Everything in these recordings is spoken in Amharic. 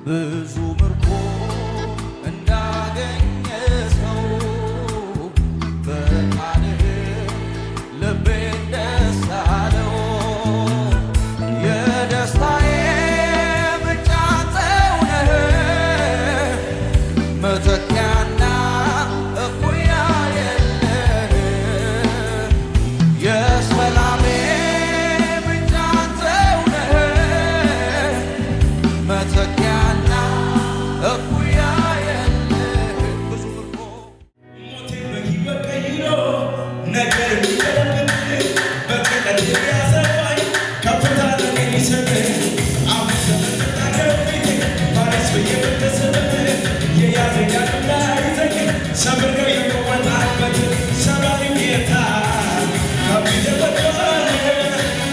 ብዙ ምርኮ እንዳገኘ ሰው በቃልህ ልቤን ደስ አለው። የደስታዬ ምንጭ አንተው ነህ፣ መተኪያና እኩያ የለህ። የሰላሜ ምንጭ አንተው ነህ፣ መተኪያና እኩያ የለህ። ብዙ ምርኮ ሞቴን በሕይወት ቀይሮ ነገር የሚቀለብልህ በቅጠል የሚያሰፋኝ ከፍታ ለኔ የሚሰጥህ አሁን ዘመን ተናገርብኝ ባሪስ በየመደሰበት የያዘኝ አቅምና ይዘኝ ሰብሬው የምወጣበት ሰባሪ ጌታ ከፊት ወጥቷል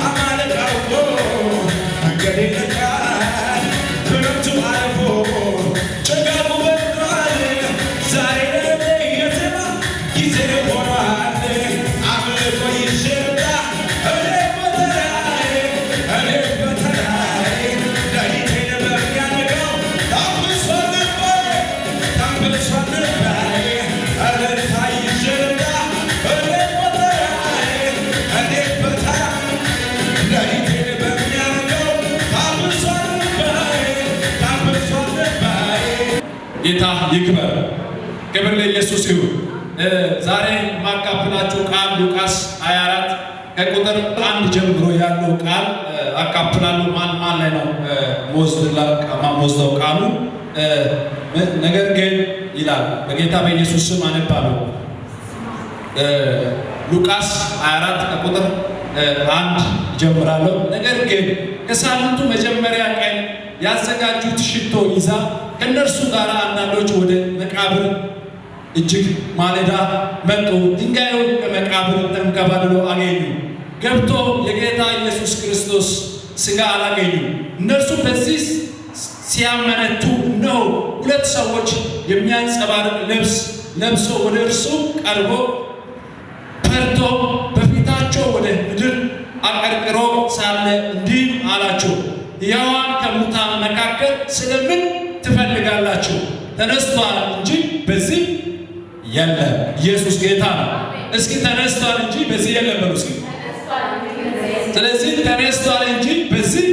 አማልቃው መንገድ ይለቃል ክረምቱ አልፎ ጭጋጉ በርዷል ዛሬ ለኔ የዜማ ጊዜ ሆኗል አምልኮ ይሽርዳ እኔ በተራዬ ሌሊቴን በሚያነጋው ታብሷል ልባዬ እልልታ ይሽርዳ እኔ በተራዬ ሌሊቴን በሚያነጋው ታብሷል ልባዬ ጌታ ይክበር። ክብር ለኢየሱስ ይሁን። ዛሬ ማካፍላችሁ ቃል ሉቃስ 24 ከቁጥር 1 ጀምሮ ያለው ቃል አካፍላለሁ። ማን ላይ ነው ሞዝለው ቃሉ? ነገር ግን ይላል በጌታ በኢየሱስ ስም አነባለሁ። ሉቃስ 24 ከቁጥር 1 ጀምራለሁ። ነገር ግን ከሳምንቱ መጀመሪያ ቀን ያዘጋጁት ሽቶ ይዛ ከእነርሱ ጋር አንዳንዶች ወደ መቃብር እጅግ ማለዳ መጡ። ድንጋዩ ከመቃብር ተንከባልሎ አገኙ። ገብቶ የጌታ ኢየሱስ ክርስቶስ ሥጋ አላገኙ። እነርሱ በዚህ ሲያመነቱ እነሆ ሁለት ሰዎች የሚያንጸባርቅ ልብስ ለብሶ ወደ እርሱ ቀርቦ ፈርቶ በፊታቸው ወደ ምድር አቀርቅሮ ሳለ እንዲህ አላቸው፣ ሕያዋን ከሙታን መካከል ስለምን ትፈልጋላችሁ? ተነስቷል እንጂ በዚህ የለም። ኢየሱስ ጌታ ነው። እስኪ ተነስቷል እንጂ በዚህ የለም በሉ እስኪ። ስለዚህ ተነስቷል እንጂ በዚህ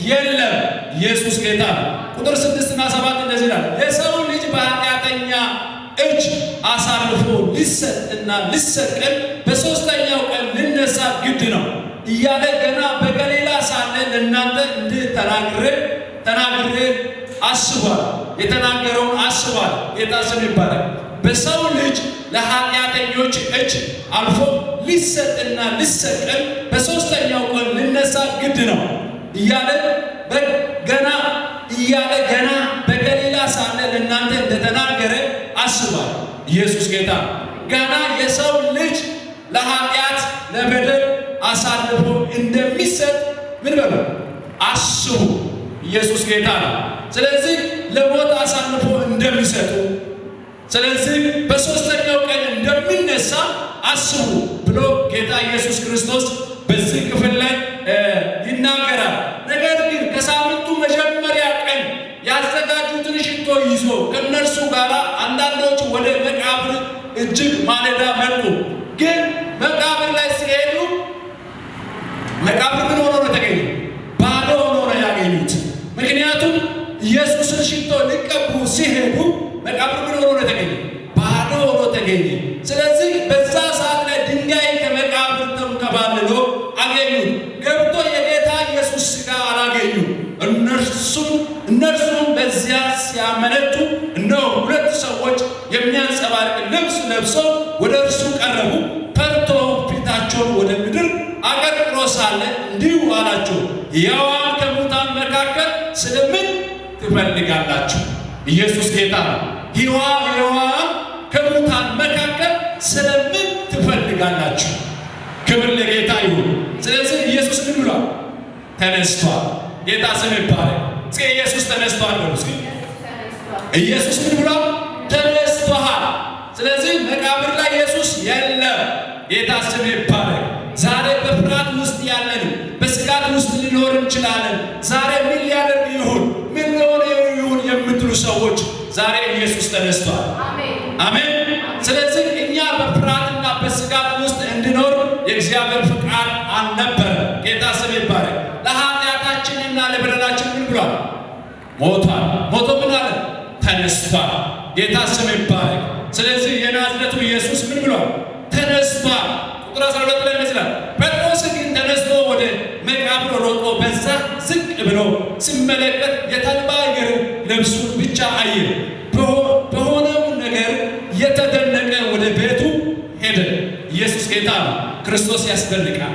የለም። ኢየሱስ ጌታ ነው። ቁጥር 6 እና 7 እንደዚህ ይላል፣ የሰው ልጅ በኃጢአተኛ እጅ አሳልፎ ሊሰጥና ሊሰቀል በሦስተኛው ቀን ሊነሳ ግድ ነው እያለ ገና በገሊላ ሳለ ለእናንተ እንዲህ ተናግሬ አስቧል። የተናገረውን አስቧል። ጌታ ስም ይባላል። በሰው ልጅ ለኃጢአተኞች እጅ አልፎ ሊሰጥና ሊሰቀል በሦስተኛው ቀን ሊነሳ ግድ ነው እያለ ገና በገሊላ ሳለ ለእናንተ እንደተናገረ አስቧል። ኢየሱስ ጌታ ገና የሰው ልጅ ለኃጢአት ለበደል አሳልፎ እንደሚሰጥ ምን በሉ አስቡ። ኢየሱስ ጌታ ነው። ስለዚህ ለሞት አሳልፎ እንደሚሰጡ፣ ስለዚህ በሦስተኛው ቀን እንደሚነሳ አስቡ ብሎ ጌታ ኢየሱስ ክርስቶስ በዚህ ክፍል ላይ ይናገራል። ነገር ግን ከሳምንቱ መጀመሪያ ቀን ያዘጋጁትን ሽቶ ይዞ ከእነርሱ ጋር አንዳንዶች ወደ መቃብር እጅግ ማለዳ መጡ። ግን መቃብር ላይ ሲሄዱ መቃብር ምን ሆኖ ነው ተገኘ? ባዶ ሆኖ ነው ያገኙት። ምክንያቱም ኢየሱስን ሽቶ ሊቀቡ ሲሄዱ መቃብር ምን ሆኖ ነው ተገኘ? ባዶ ሆኖ ተገኘ። ስለዚህ በዛ ሰዓት ላይ ድንጋይ ከመቃብር ተንከባልሎ አገኙት። ገብቶ የጌታ ኢየሱስ ሥጋ አላገኙ። እነርሱም በዚያ ሲያመነቱ እነሆ ሁለት ሰዎች የሚያንጸባርቅ ልብስ ለብሰው ወደ እርሱ ቀረቡ። ፈርቶ ፊታቸውን ወደ ምድር አቀርቅሮ ሳለ እንዲሁ አላቸው፣ ሕያዋን ከሙታን መካከል ስለምን ትፈልጋላችሁ? ኢየሱስ ጌታ ነው። ሕያዋን ከሙታን መካከል ስለምን ትፈልጋላችሁ? ክብር ለጌታ ይሁን። ስለዚህ ኢየሱስ ምን ብሏል? ተነስቷል። ጌታ ስም ይባረክ። እስኪ ኢየሱስ ተነስቷል በሉ እስኪ። ኢየሱስ ምን ብሏል? ተነስቷል። ስለዚህ መቃብር ላይ ኢየሱስ የለም። ጌታ ስም ይባረክ። ዛሬ በፍርሃት ውስጥ ያለን በስጋት ውስጥ ሊኖር እንችላለን። ዛሬ ምን ሊያደርግ ይሁን ምን ሊሆን ይሁን ዛሬ ኢየሱስ ተነስቷል። አሜን። ስለዚህ እኛ በፍርሃትና በስጋት ውስጥ እንድኖር የእግዚአብሔር ፍቃድ አልነበረ። ጌታ ስም ይባረክ። ለኃጢአታችንና ለበደላችን ምን ብሏል? ሞቷል። ሞቶ ምን አለ? ተነስቷል። ጌታ ስም ይባረክ። ስለዚህ የናዝሬቱ ኢየሱስ ምን ብሏል? ተነስቷል። ቁጥር 12 ላይ ይመስላል። ጴጥሮስ ግን ተነስቶ ወደ መቃብር ሮጦ በዛ ዝቅ ብሎ ሲመለከት የተልባ እግር ልብሱን ብቻ አየ። በሆነው ነገር የተደነቀ ወደ ቤቱ ሄደ። ኢየሱስ ጌታ ነው። ክርስቶስ ያስደንቃል።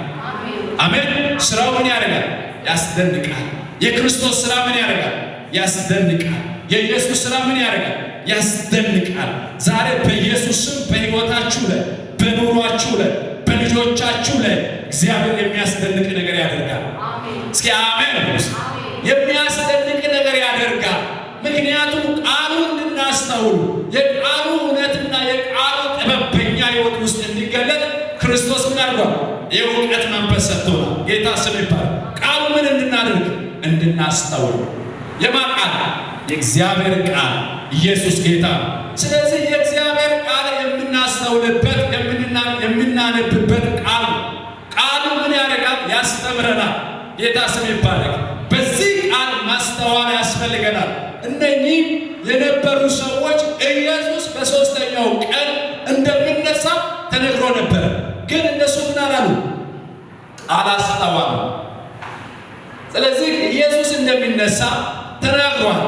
አሜን። ስራው ምን ያደርጋል? ያስደንቃል። የክርስቶስ ስራ ምን ያደርጋል? ያስደንቃል። የኢየሱስ ስራ ምን ያደርጋል? ያስደንቃል። ዛሬ በኢየሱስ ስም በሕይወታችሁ ላይ፣ በኑሯችሁ ላይ፣ በልጆቻችሁ ላይ እግዚአብሔር የሚያስደንቅ ነገር ያደርጋል። እስኪ አሜን። የሚያስደንቅ ነገር ያደርጋል። ምክንያቱም ቃሉ እንድናስተውሉ የቃሉ እውነትና የቃሉ ጥበብ በእኛ ሕይወት ውስጥ እንዲገለጥ ክርስቶስ ምን አድርጓል? የእውቀት መንፈስ ሰጥቶናል። ጌታ ስም ይባላል። ቃሉ ምን እንድናደርግ? እንድናስተውል። የማን ቃል? የእግዚአብሔር ቃል። ኢየሱስ ጌታ ነው። ስለዚህ የእግዚአብሔር ቃል የምናስተውልበት የምናነብበት ቃል ቃሉ ምን ያደርጋል? ያስተምረናል። ጌታ ስም ይባረክ። በዚህ ቃል ማስተዋል ያስፈልገናል። እነኚህ የነበሩ ሰዎች ኢየሱስ በሦስተኛው ቀን እንደሚነሳ ተነግሮ ነበር። ግን እነሱ ምን አላሉ? አላስተዋሉ። ስለዚህ ኢየሱስ እንደሚነሳ ተናግሯል።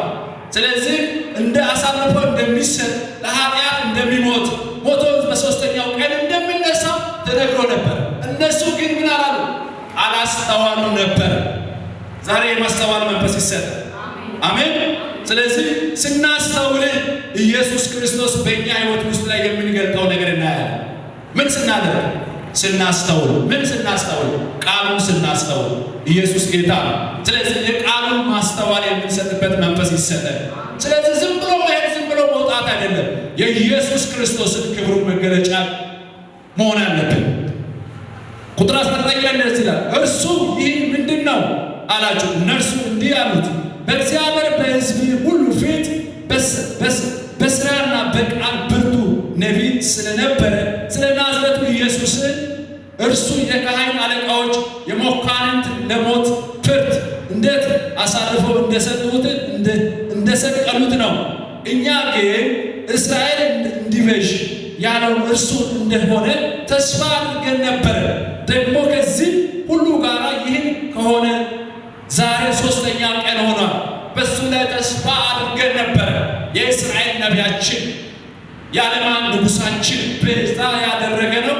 ስለዚህ እንደ አሳልፎ እንደሚሰጥ ለኃጢአት እንደሚሞት ሞቶ በሦስተኛው ቀን እንደሚነሳ ተነግሮ ነበር። እነሱ ግን ምን አላሉ? አላስተዋሉ ነበር። ዛሬ የማስተዋል መንፈስ ይሰጥ። አሜን። ስለዚህ ስናስተውል ኢየሱስ ክርስቶስ በእኛ ሕይወት ውስጥ ላይ የምንገልጠው ነገር እናያለን። ምን ስናደርግ? ስናስተውል። ምን ስናስተውል? ቃሉን ስናስተውል። ኢየሱስ ጌታ ነው። ስለዚህ የቃሉን ማስተዋል የምንሰጥበት መንፈስ ይሰጠን። ስለዚህ ዝም ብሎ መሄድ፣ ዝም ብሎ መውጣት አይደለም። የኢየሱስ ክርስቶስን ክብሩ መገለጫ መሆን አለብን። ቁጥር 19 ላይ እንደዚህ ይላል፣ እርሱ ይህ ምንድን ነው አላቸው። እነርሱ እንዲህ አሉት፣ በእግዚአብሔር በሕዝብ ሁሉ ፊት በሥራና በቃል ብርቱ ነቢይ ስለነበረ ስለ ናዝሬቱ ኢየሱስን እርሱ የካህን አለቃዎች የመኳንንት ለሞት ፍርድ እንዴት አሳልፈው እንደሰጡት እንደሰቀሉት ነው። እኛ ግን እስራኤል እንዲቤዥ ያለው እርሱ እንደሆነ ተስፋ አድርገን ነበረ። ደግሞ ከዚህ ሁሉ ጋር ይህን ከሆነ ዛሬ ሦስተኛ ቀን ሆኗል። በሱ ላይ ተስፋ አድርገን ነበረ። የእስራኤል ነቢያችን የዓለማን ንጉሣችን ቤዛ ያደረገ ነው።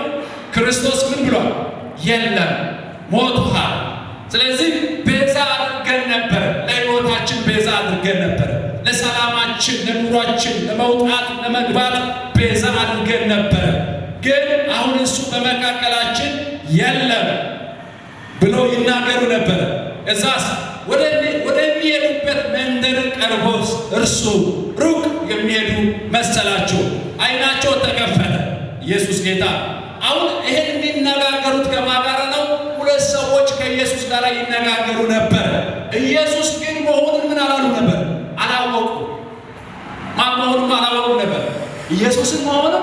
ክርስቶስ ምን ብሏል? የለም ሞቷል። ስለዚህ ቤዛ አድርገን ነበረ። ለሕይወታችን ቤዛ አድርገን ነበረ። ለሰላማችን፣ ለኑሯችን፣ ለመውጣት ለመግባት ቤዛ አድርገን ነበረ። ግን አሁን እሱ በመካከላችን የለም ብሎ ይናገሩ ነበረ። እዛስ ወደሚሄዱበት መንደር ቀርቦ እርሱ ሩቅ የሚሄዱ መሰላቸው። ዓይናቸው ተከፈተ። ኢየሱስ ጌታ። አሁን ይሄን የሚነጋገሩት ከማን ጋር ነው? ሁለት ሰዎች ከኢየሱስ ጋር ይነጋገሩ ነበር። ኢየሱስ ግን መሆኑን ምን አላሉ ነበር? አላወቁ። ማን መሆኑን አላወቁ ነበር። ኢየሱስን መሆኑን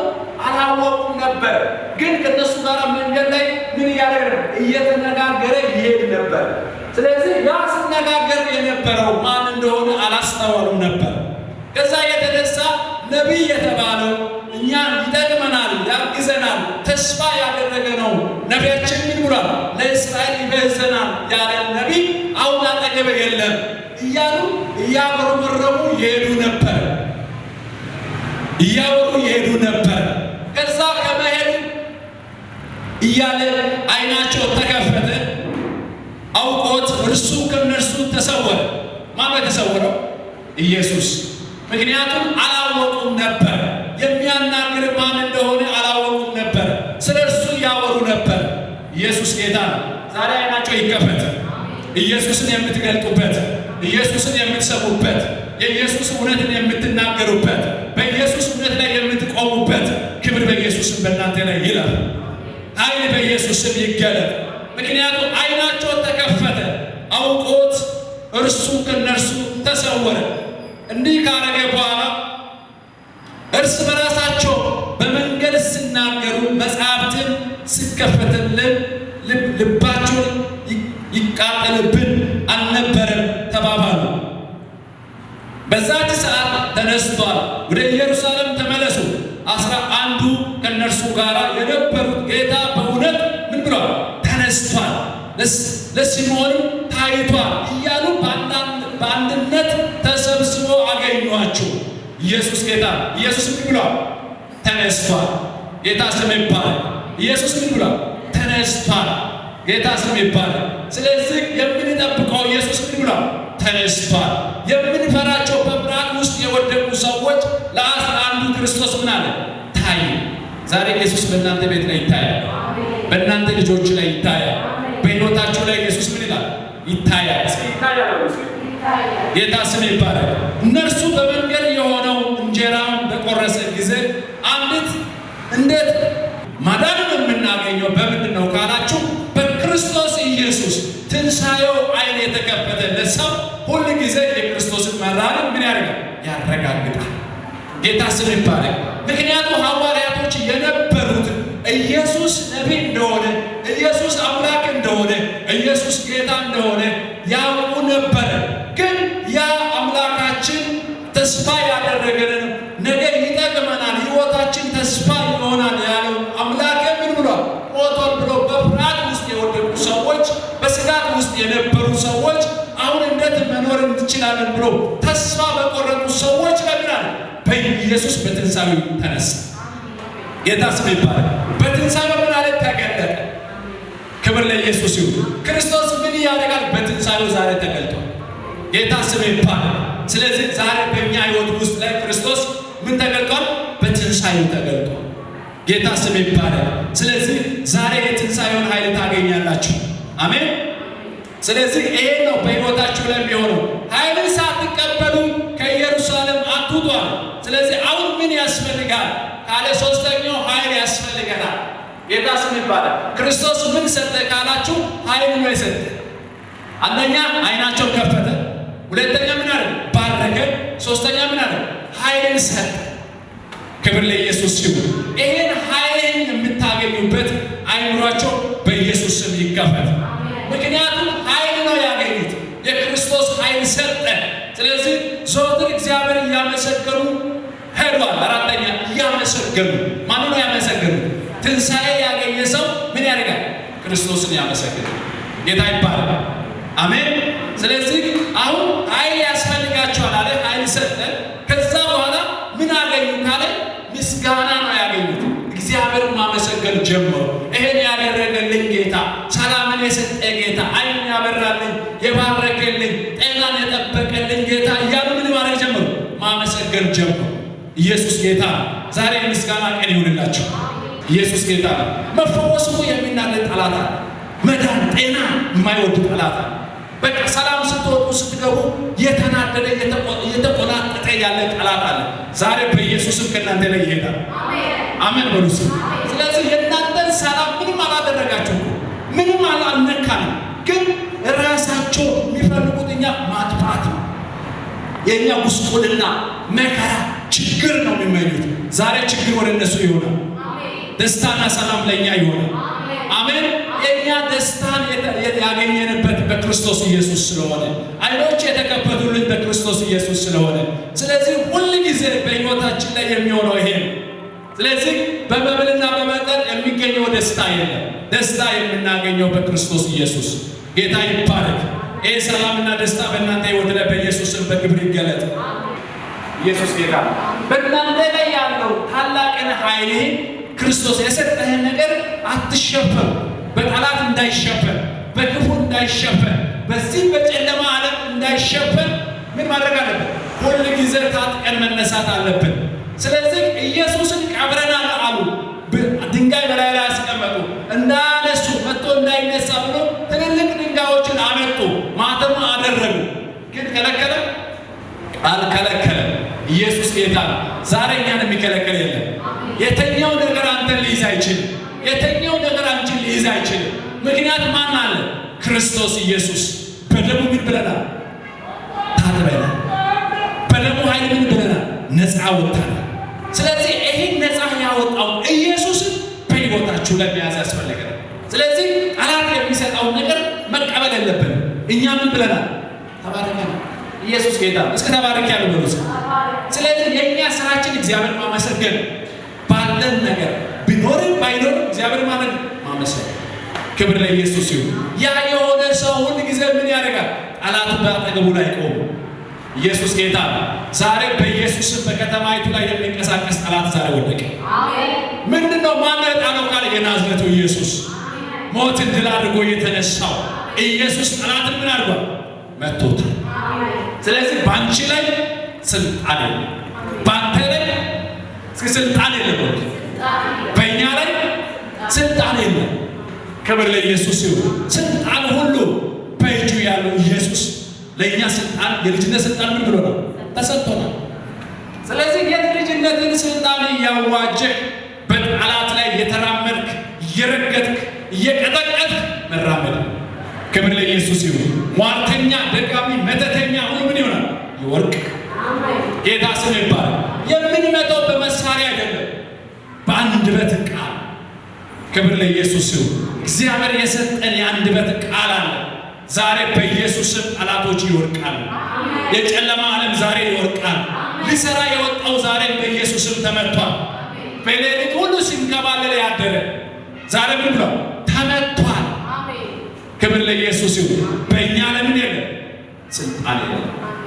አላወቁም ነበር። ግን ከነሱ ጋር መንገድ ላይ ምን እያደረገ እየተነጋገረ ይሄድ ነበር። ስለዚህ ያ ሲነጋገር የነበረው ማን እንደሆነ አላስተዋሉም ነበር። ከዛ የተነሳ ነቢይ የተባለው እኛን ይጠቅመናል፣ ያግዘናል፣ ተስፋ ያደረገ ነው። ነቢያችን ምን ብሏል? ለእስራኤል ይቤዘናል ያለ ነቢይ አሁን አጠገቤ የለም እያሉ እያጉረመረሙ ይሄዱ ነበር። እያወሩ ይሄዱ ነበር። ከዛ ከመሄዱ እያለ ዓይናቸው ተከፈተ። አውቆት እርሱ ከነርሱ ተሰወረ። ማን የተሰወረው? ኢየሱስ። ምክንያቱም አላወቁም ነበር። የሚያናግር ማን እንደሆነ አላወቁም ነበር። ስለ እርሱ ያወሩ ነበር። ኢየሱስ ጌታ ነው። ዛሬ ዓይናቸው ይከፈት። ኢየሱስን የምትገልጡበት፣ ኢየሱስን የምትሰሙበት፣ የኢየሱስ እውነትን የምትናገሩበት፣ በኢየሱስ እውነት ላይ የምትቆሙበት ክብር በኢየሱስም በእናንተ ላይ ይላል። ኃይል በኢየሱስም ይገለጥ። ምክንያቱም ዓይናቸው ተከፈተ። አውቆት እርሱ ከነርሱ ተሰወረ። እንዲህ ካረገ በኋላ እርስ በራሳቸው በመንገድ ሲናገሩ መጽሐፍትን ሲከፈትልን ልባቸውን ይቃጠልብን አልነበረም ተባባሉ። በዛች ሰዓት ተነስቷል፣ ወደ ኢየሩሳሌም ተመለሱ። 11ዱ ከእነርሱ ጋር የነበሩት ጌታ በእውነት ምን ብሏል? ተነስቷል፣ ለሲሞንም ታይቷል እያሉ በአንድነት ተሰብስበው አገኟቸው። ኢየሱስ ጌታ ኢየሱስ ምን ብሏል? ተነስቷል። ጌታ ስም ይባላል። ኢየሱስ ምን ብሏል? ተነስቷል። ጌታ ስም ይባላል። ስለዚህ የምንጠብቀው ኢየሱስ ምን ብሏል? ተነስቷል። የምንፈራቸው በፍርሃት ውስጥ የወደቁ ሰዎች ለ11ዱ ክርስቶስ ምን አለ? ታይ። ዛሬ ኢየሱስ በእናንተ ቤት ላይ ይታያል። በእናንተ ልጆች ላይ ይታያል። በሕይወታችሁ ላይ ኢየሱስ ምን ይላል? ይታያል። ጌታ ስም ይባላል። እነርሱ በመንገድ የሆነው እንጀራውን በቆረሰ ጊዜ እንዴት ማዳኑን የምናገኘው በምንድን ነው ካላችሁ፣ በክርስቶስ ኢየሱስ ትንሣኤው ዓይን የተከፈተለት ሰው ሁል ጊዜ የክርስቶስን መራርን ምን ያደርጋል? ያረጋግጣል። ጌታ ስም ይባላል። ምክንያቱም ሐዋርያቶች የነበሩት ኢየሱስ ነቢይ እንደሆነ፣ ኢየሱስ አምላክ እንደሆነ፣ ኢየሱስ ጌታ እንደሆነ ያውቁ ነበረ። ግን ያ አምላካችን ተስፋ ያደረገንን ነገር ይጠቅመናል፣ ሕይወታችን ተስፋ ይሆናል ያለው አምላክ ምን ብሏል? ሞቷል ብሎ በፍርሃት ውስጥ የወደቁ ሰዎች፣ በስጋት ውስጥ የነበሩ ሰዎች አሁን እንዴት መኖር እንችላለን ብሎ ተስፋ በቆረጡ ሰዎች ለምናል በኢየሱስ በትንሣኤው ተነሳ። ጌታ ስም ይባላል። በትንሣኤው ምን አለ? ተገለጠ። ክብር ለኢየሱስ ይሁን። ክርስቶስ ምን ያደርጋል? በትንሣኤው ዛሬ ተገልጧል። ጌታ ስም ይባላል። ስለዚህ ዛሬ በእኛ ሕይወት ውስጥ ላይ ክርስቶስ ምን ተገልጧል? በትንሣኤው ተገልጧል። ጌታ ስም ይባላል። ስለዚህ ዛሬ የትንሣኤውን ኃይል ታገኛላችሁ። አሜን። ስለዚህ ይሄ ነው በሕይወታችሁ ላይ የሚሆነው። ኃይልን ሳትቀበሉ ከኢየሩሳሌም አትውጧል። ስለዚህ አሁን ምን ያስፈልጋል ካለ ሦስተኛው ኃይል ያስፈልገናል። ጌታ ስም ይባላል። ክርስቶስ ምን ሰጠ ካላችሁ ኃይል ነው የሰጠ። አንደኛ ዓይናቸውን ከፈተ። ሁለተኛ ምን አለ? ባረከ። ሦስተኛ ምን አለ? ኃይልን ሰጠ። ክብር ለኢየሱስ ይሁን። ይሄን ኃይልን የምታገኙበት አይምሯቸው በኢየሱስ ስም ይከፈት። ምክንያቱም ኃይል ነው ያገኙት። የክርስቶስ ኃይል ሰጠ። ስለዚህ ዘወትር እግዚአብሔር እያመሰገኑ ሄዷል። አራተኛ እያመሰገኑ። ማን ነው ያመሰገኑ? ትንሣኤ ያገኘ ሰው ምን ያደርጋል? ክርስቶስን ያመሰግናል። ጌታ ይባላል። አሜን። ስለዚህ አሁን ኃይል ያስፈልጋቸዋል አለ። ኃይል ሰጠ። ከዛ በኋላ ምን አገኙ ካለ ምስጋና ነው ያገኙት። እግዚአብሔር ማመሰገን ጀመሩ። ይሄን ያደረገልኝ ጌታ፣ ሰላምን የሰጠ ጌታ፣ ዓይን ያበራልኝ፣ የባረከልኝ፣ ጤናን የጠበቀልኝ ጌታ እያሉ ምን ማድረግ ጀመሩ? ማመሰገን ጀመሩ። ኢየሱስ ጌታ ነው። ዛሬ ምስጋና ቀን ይሁንላችሁ። ኢየሱስ ጌታ ነው። መፈወስ እኮ የሚናደድ ጠላት አለ። መዳን፣ ጤና የማይወድ ጠላት አለ። በቃ ሰላም ስትወጡ ስትገቡ የተናደደ የተቆናጠጠ ያለ ጠላት አለ። ዛሬ በኢየሱስም ከእናንተ ላይ ይሄዳል። አሜን በሉ። ስለዚህ የእናንተን ሰላም ምንም አላደረጋችሁ፣ ምንም አልነካንም። ግን ራሳቸው የሚፈልጉት እኛ ማጥፋት ነው። የእኛ ጉስቁልና፣ መከራ፣ ችግር ነው የሚመኙት። ዛሬ ችግር ወደ እነሱ ይሆናል። ደስታና ሰላም ለእኛ ይሆናል። አሜን። የእኛ ደስታን ያገኘንበት በክርስቶስ ኢየሱስ ስለሆነ፣ ዓይኖች የተከፈቱልን በክርስቶስ ኢየሱስ ስለሆነ፣ ስለዚህ ሁል ጊዜ በሕይወታችን ላይ የሚሆነው ይሄ ነው። ስለዚህ በመብልና በመጠጥ የሚገኘው ደስታ የለም። ደስታ የምናገኘው በክርስቶስ ኢየሱስ። ጌታ ይባረክ። ይህ ሰላምና ደስታ በእናንተ ሕይወት ላይ በኢየሱስም በክብር ይገለጥ። ኢየሱስ ጌታ። በእናንተ ላይ ያለው ታላቅን ኃይል ክርስቶስ የሰጠህን ነገር አትሸፈን። በጠላት እንዳይሸፈን፣ በክፉ እንዳይሸፈን፣ በዚህ በጨለማ ዓለም እንዳይሸፈን ምን ማድረግ አለብን? ሁል ጊዜ ታጥቀን መነሳት አለብን። ስለዚህ ኢየሱስን ቀብረናል አሉ። ድንጋይ በላይ ላይ አስቀመጡ። እንዳነሱ መጥቶ እንዳይነሳ ብሎ ትልልቅ ድንጋዮችን አመጡ። ማተም አደረጉ። ግን ከለከለ? አልከለከለም። ኢየሱስ ጌታ ነው። ዛሬ እኛን የሚከለከል የለም። የተኛው ነገር አንተን ሊይዝ አይችልም። የተኛው ነገር አንቺን ሊይዝ አይችልም። ምክንያት ማን አለ? ክርስቶስ ኢየሱስ። በደሙ ምን ብለናል? ታጥበናል። በደሙ ኃይል ምን ብለናል? ነፃ ወጥተናል። ስለዚህ ይሄን ነፃ ያወጣው ኢየሱስን በሕይወታችሁ ላይ መያዝ ያስፈልጋል። ስለዚህ ጠላት የሚሰጠውን ነገር መቀበል የለብንም። እኛ ምን ብለናል? ተባረከናል። ኢየሱስ ጌታ። እስከ ተባረክ ያለው በሉት። ስለዚህ የኛ ስራችን እግዚአብሔር ማመሰገን፣ ባለን ነገር ቢኖርም ባይኖርም እግዚአብሔር ማለት ማመሰገን። ክብር ለኢየሱስ ይሁን። ያ የሆነ ሰው ሁሉ ጊዜ ምን ያደርጋል? ጠላቱ በአጠገቡ ላይ ቆሙ። ኢየሱስ ጌታ። ዛሬ በኢየሱስም በከተማይቱ ላይ የሚንቀሳቀስ ጠላት ዛሬ ወደቀ። አሜን። ምንድነው? ማን ያጣለው? ካለ የናዝሬቱ ኢየሱስ ሞትን ድል አድርጎ የተነሳው ኢየሱስ ጠላትን ምን አድርጓል? መቶታል። ስለዚህ ባንቺ ላይ ስልጣን የለም፣ ባንተ ላይ ስልጣን የለም፣ በእኛ ላይ ስልጣን የለም። ክብር ለኢየሱስ ይሁን። ስልጣን ሁሉ በእጁ ያለው ኢየሱስ ለእኛ ስልጣን፣ የልጅነት ስልጣን ምን ብሎ ነው? ተሰጥቶናል። ስለዚህ የልጅነትን ስልጣን እያዋጀህ በጠላት ላይ እየተራመድክ እየረገጥክ እየቀጠቀጥክ መራመድ። ክብር ለኢየሱስ ይሁን። ሟርተኛ፣ ደጋሚ፣ መተተኛ ሁሉ ምን ይሆናል? ይወርቅ። ጌታ ስም ይባላል። የምንመጣው በመሳሪያ አይደለም፣ በአንደበት ቃል። ክብር ለኢየሱስ ይሁን። እግዚአብሔር የሰጠን የአንደበት ቃል አለ። ዛሬ በኢየሱስ ስም ጠላቶች ይወርቃሉ። የጨለማ ዓለም ዛሬ ይወርቃል። ሊሰራ የወጣው ዛሬ በኢየሱስ ስም ተመቷል። በሌሊት ሁሉ ሲንከባለል ያደረ ዛሬ ምን ብለው ተመቷል። ክብር ለኢየሱስ ይሁን። በእኛ ለምን የለም? ስልጣን የለም።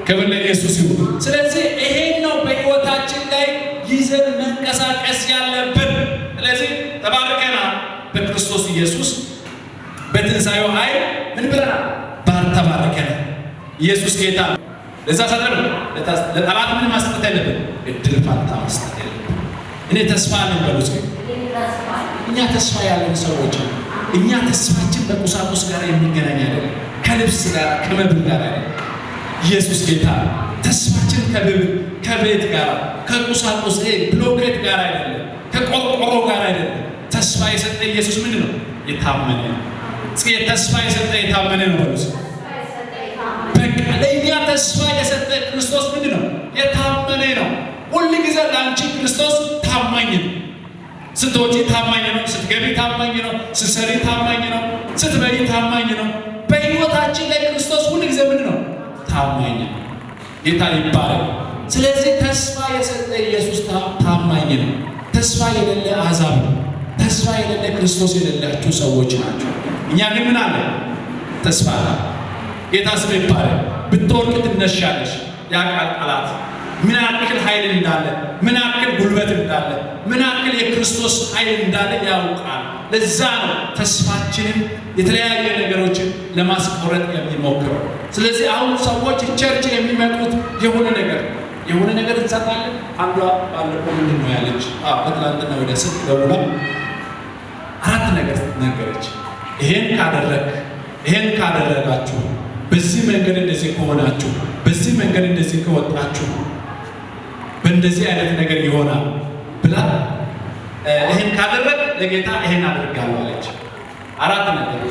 ክብር ለኢየሱስ ይሁን። ስለዚህ ይሄን ነው በሕይወታችን ላይ ይዘን መንቀሳቀስ ያለብን። ስለዚህ ተባርከናል በክርስቶስ ኢየሱስ በትንሣኤው ኃይል ምን ብለናል? ተባርከናል። ኢየሱስ ጌታ። ለዛ ሰጥረን ለጠላት ምን ማስጠት ያለብን? እድል ፋንታ ማስጠት ያለብን። እኔ ተስፋ አለኝ በሉት። እኛ ተስፋ ያለን ሰዎች፣ እኛ ተስፋችን በቁሳቁስ ጋር የሚገናኝ አይደለም፣ ከልብስ ጋር ከመብል ጋር አይደለም። ኢየሱስ ጌታ። ተስፋችን ከቤት ጋር ከቁሳቁስ ብሎኬት ጋር አይደለም፣ ከቆርቆሮ ጋር አይደለም። ተስፋ የሰጠ ኢየሱስ ምንድን ነው? የታመነ ነው። ተስፋ የሰጠ የታመነ ነው በሉት። በቃ ለእኛ ተስፋ የሰጠ ክርስቶስ ምንድን ነው? የታመነ ነው። ሁል ጊዜ ለአንቺ ክርስቶስ ታማኝ ነው። ስትወጪ ታማኝ ነው። ስትገቢ ታማኝ ነው። ስትሰሪ ታማኝ ነው። ስትበይ ታማኝ ነው። በሕይወታችን ላይ ክርስቶስ ሁል ጊዜ ምንድን ነው? ታማኝ ነው። ጌታ ይባረክ። ስለዚህ ተስፋ የሰጠ ኢየሱስ ታማኝ ነው። ተስፋ የሌለ አሕዛብ ነው። ተስፋ የሌለ ክርስቶስ የሌላችሁ ሰዎች ናቸው። እኛ ግን ምን አለ? ተስፋ አለ። ጌታ ስም ይባረክ። ብትወርቅ ትነሻለሽ። ያውቃል ጠላት ምን ያክል ኃይል እንዳለ፣ ምን ያክል ጉልበት እንዳለ፣ ምን ያክል የክርስቶስ ኃይል እንዳለ ያውቃል። ለዛ ነው ተስፋችንን የተለያየ ነገሮችን ለማስቆረጥ የሚሞክረው። ስለዚህ አሁን ሰዎች ቸርች የሚመጡት የሆነ ነገር እንሰጣለን። አንዷ ባለፈው ምንድን ነው ያለች? በትላንትና ወደ ስልክ ደውላ 4 ነገር ነገረች። ይሄን ካደረጋችሁ፣ በዚህ መንገድ እንደዚህ ከሆናችሁ፣ በዚህ መንገድ እንደዚህ ከወጣችሁ በእንደዚህ አይነት ነገር ይሆናል ብላ ይሄን ካደረግ ለጌታ ይሄን አድርጋለሁ አለች። 4 ነገር።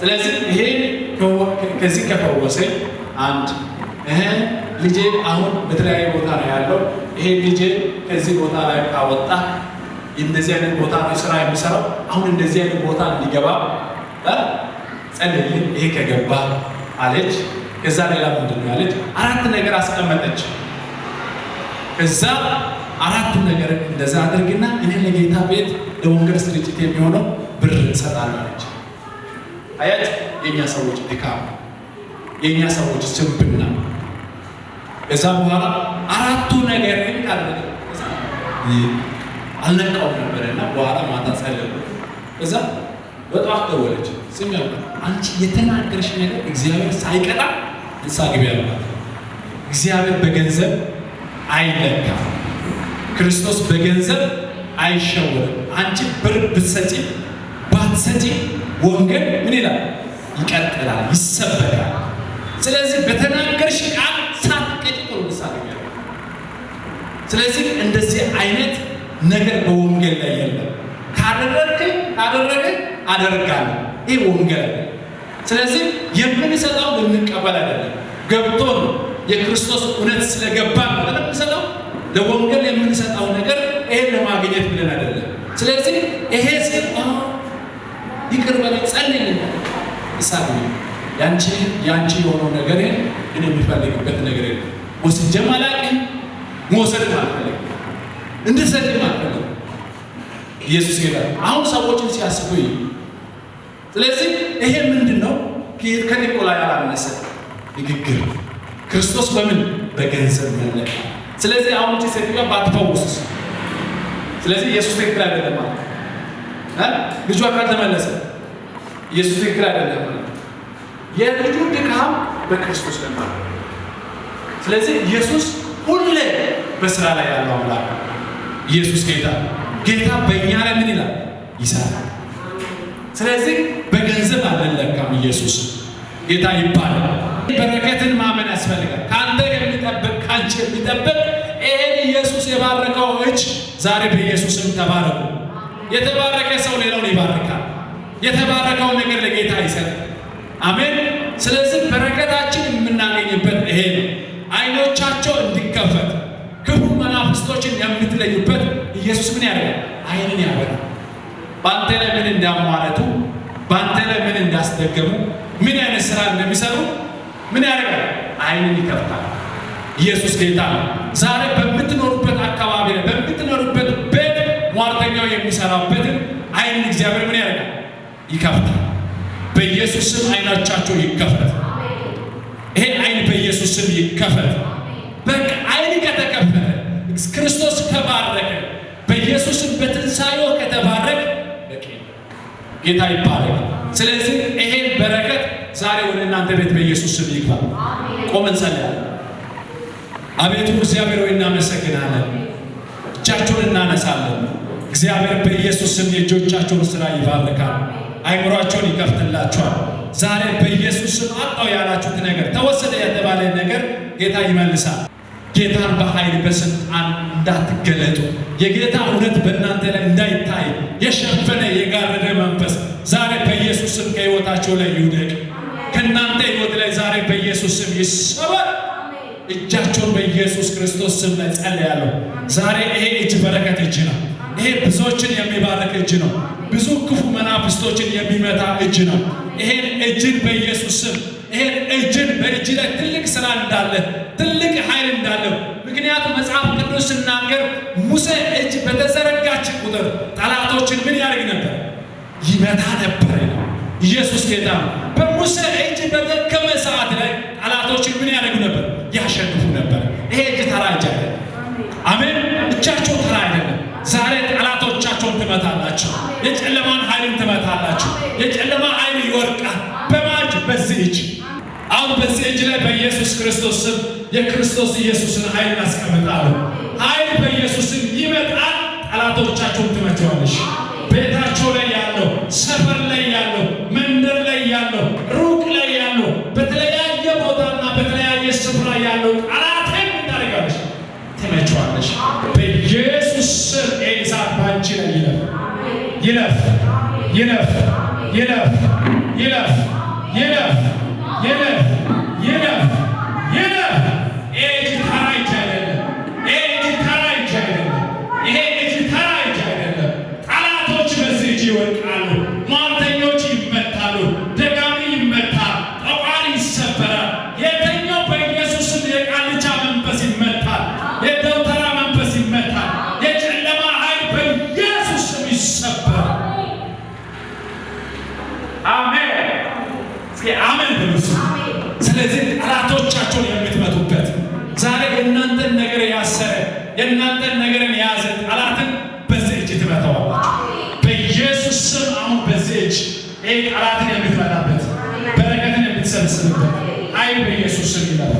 ስለዚህ ይሄ ከዚህ ከፈወሰኝ አንድ ልጄ አሁን በተለያየ ቦታ ነው ያለው። ይሄ ልጄ ከዚህ ቦታ ላይ ካወጣ እንደዚህ አይነት ቦታ ነው ስራ የሚሰራው። አሁን እንደዚህ አይነት ቦታ እንዲገባ ጸልይልኝ፣ ይሄ ከገባ አለች። ከዛ ሌላ ምንድን ነው ያለች? 4 ነገር አስቀመጠች። ከዛ 4 ነገር እንደዛ አድርግና እኔ ለጌታ ቤት ለወንጌል ስርጭት የሚሆነው ብር እሰጣለሁ አለች። አያት የኛ ሰዎች ድካም፣ የኛ ሰዎች ስንፍና። ከዛ በኋላ 4ቱ ነገር ካደረገ አልነቃውም ነበርና በኋላ ማታ ጸለይኩ። ከዛ በጠዋት ደወለች። ስሚ አንቺ የተናገርሽ ነገር እግዚአብሔር ሳይቀጣ ንስሐ ግቢ አልኳት። እግዚአብሔር በገንዘብ አይለካም። ክርስቶስ በገንዘብ አይሸወርም። አንቺ ብር ብትሰጪ ባትሰጪ ወንጌል ምን ይላል? ይቀጥላል፣ ይሰበካል። ስለዚህ በተናገርሽ ቃል ሳትቀጪ ጥሩ ንስሐ ግቢ አልኳት። ስለዚህ እንደዚህ አይነት ነገር በወንጌል ላይ የለም። ካደረገ አደርጋለሁ። ይሄ ወንጌል ነው። ስለዚህ የምንሰጠው ልንቀበል አይደለም፣ ገብቶ ነው የክርስቶስ እውነት ስለገባ ነው የምንሰጠው ለወንጌል የምንሰጠው ነገር ይሄን ለማግኘት ብለን አይደለም። ስለዚህ ይሄ ሲል ይቅር በለኝ ጸልይልኝ እሳት ያንቺ የሆነው ነገር እኔ የሚፈልግበት ነገር የለም። ወስጄም አላውቅም፣ መውሰድም አልፈልግም፣ እንድሰጥም አልፈልግም። ኢየሱስ ጌታ አሁን ሰዎችን ሲያስቡ ስለዚህ ይሄ ምንድነው? ከኒቆላ ያላነሰ ንግግር ክርስቶስ በምን በገንዘብ መለክ። ስለዚህ አሁን እቺ ሴትዮዋ ባትፈውስ ስለዚህ ኢየሱስ ትክክል አይደለም ማለት ልጇ ካልተመለሰ ኢየሱስ ትክክል አይደለም ማለት የልጁ ድካም በክርስቶስ ነበር። ስለዚህ ኢየሱስ ሁሌ በስራ ላይ ያለው አምላክ ኢየሱስ ጌታ በእኛ ላይ ምን ይላል? ይሰራል። ስለዚህ በገንዘብ አይደለም ኢየሱስ ጌታ ይባላል። በረከትን ማመን ያስፈልጋል። ካንተ የሚጠብቅ ካንቺ የሚጠብቅ ይሄን ኢየሱስ የባረከው እጅ ዛሬ በኢየሱስም ተባረኩ። የተባረከ ሰው ሌላውን ይባርካል። የተባረከው ነገር ለጌታ ይሰጣል። አሜን። ስለዚህ በረከታችን የምናገኝበት ይሄ ነው። አይኖቻቸው እንዲከፈት ክፉ መናፍስቶችን የምትለዩበት ኢየሱስ ምን ያደርጋል? አይንን ያበራል። በአንተ ላይ ምን እንዳሟረቱ፣ በአንተ ላይ ምን እንዳስደገሙ፣ ምን አይነት ስራ እንደሚሰሩ ምን ያደርጋል? አይንን ይከፍታል። ኢየሱስ ጌታ ነው። ዛሬ በምትኖሩበት አካባቢ ላይ በምትኖሩበት ቤት ሟርተኛው የሚሰራበትን አይንን እግዚአብሔር ምን ያደርጋል? ይከፍታል። በኢየሱስ ስም አይኖቻቸው ይከፈት። ይሄ አይን በኢየሱስ ስም ይከፈት። በቃ አይን ከተከፈተ ክርስቶስ ከባረከ በኢየሱስ ስም በትንሣኤው ከተባረከ በቂ ጌታ ይባረክ። ስለዚህ ይሄ በረከት ዛሬ ወደ እናንተ ቤት በኢየሱስ ስም ይግባ። ቆመን ጸልያለን። አቤቱ እግዚአብሔር ሆይ እናመሰግናለን። እጃቸውን እናነሳለን። እግዚአብሔር በኢየሱስ ስም የእጆቻቸውን ስራ ይባርካል። አይምሯቸውን ይከፍትላቸዋል። ዛሬ በኢየሱስ ስም አጣው ያላችሁት ነገር ተወሰደ የተባለ ነገር ጌታ ይመልሳል። ጌታን በኃይል በስልጣን እንዳትገለጡ የጌታ እውነት በእናንተ ላይ እንዳይታይ የሸፈነ የጋረደ መንፈስ ዛሬ በኢየሱስ ስም ከሕይወታቸው ላይ ይውደቅ። ከእናንተ ሕይወት ላይ ዛሬ በኢየሱስ ስም ይሰበር። እጃቸውን በኢየሱስ ክርስቶስ ስም ላይ ጸልያለሁ። ዛሬ ይሄ እጅ በረከት እጅ ነው። ይሄ ብዙዎችን የሚባርክ እጅ ነው። ብዙ ክፉ መናፍስቶችን የሚመታ እጅ ነው። ይሄን እጅን በኢየሱስ ስም ይሄን እጅን በእጅ ላይ ትልቅ ስራ እንዳለ ትልቅ ኃይል እንዳለው ምክንያቱም መጽሐፍ ቅዱስ ሲናገር ሙሴ እጅ በተዘረጋች ቁጥር ጠላቶችን ምን ያደርግ ነበር? ይመታ ነበር። ኢየሱስ ጌታ ነው። በሙሴ እጅ በደከመ ሰዓት ላይ ጠላቶችን ምን ያደርጉ ነበር? ያሸንፉ ነበር። ይሄ እጅ ተራ እጅ አይደለም። አሜን። እጃቸው ተራ አይደለም። ዛሬ ጠላቶቻቸውን ትመታላችሁ። የጨለማን ኃይልን ትመታላችሁ። የጨለማ ኃይል ይወርቃል። በማጅ በዚህ እጅ አሁን በዚህ እጅ ላይ በኢየሱስ ክርስቶስ ስም የክርስቶስ ኢየሱስን ኃይል አስቀምጣለሁ። ኃይል በኢየሱስ ስም ይመጣል። ጠላቶቻቸውን ትመታዋለሽ። ቤታቸው ላይ ያለው፣ ሰፈር ላይ ያለው፣ መንደር ላይ ያለው፣ ሩቅ ላይ ያለው፣ በተለያየ ቦታና በተለያየ ስፍራ ያለው ጠላትን ታደርጋለሽ፣ ትመታዋለሽ። በኢየሱስ ስም እሳት ባንቺ ላይ ይለፍ ይለፍ ይለፍ ይለፍ ይለፍ ይለፍ ይለፍ ይለፍ ይለፍ። ይሄ እጅ ተራ እጅ አይደለም። ይሄ እጅ ተራ እጅ አይደለም። ይሄ እጅ ተራ እጅ አይደለም። ጠላቶች በዚህ እጅ ይወድቃሉ። ሟርተኞች ይመታሉ። ደጋሚ ይመታል። ጠቋሪ ይሰበራል። የተኛው በኢየሱስ ስም የቃልቻ መንፈስ ይመታል። የደውተራ መንፈስ ይመታል። የጨለማ ኃይል በኢየሱስ ስም ይሰበራል። አሜን። አሜን ብሉስ። ስለዚህ ጠላቶቻቸውን የምትመቱበት ዛሬ የእናንተን ነገር ያሰረ የእናንተን ነገርን የያዘ ጠላትን በዚህ እጅ ትመታዋላችሁ በኢየሱስ ስም። አሁን በዚህ እጅ ይሄ ጠላትን የምትመታበት በረከትን የምትሰበስብበት ኃይል በኢየሱስ ስም ይለፍ።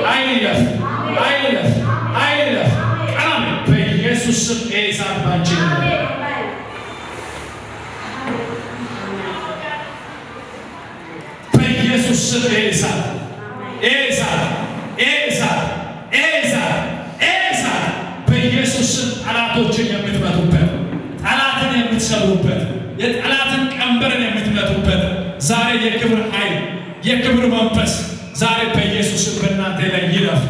ኃይል ይለፍ። ኃይል ይለፍ። ኃይል ይለፍ። ቀናም በኢየሱስ ስም ይሄ እሳት ባንቺ በኢየሱስ ስም እሳት እሳት እሳት እሳት እሳት በኢየሱስ ስም ጠላቶችን የምትመቱበት ጠላትን የምትሰብሩበት የጠላትን ቀንበርን የምትመቱበት ዛሬ የክብር ኃይል የክብር መንፈስ ዛሬ በኢየሱስ ስም በእናንተ ላይ ይለፍ።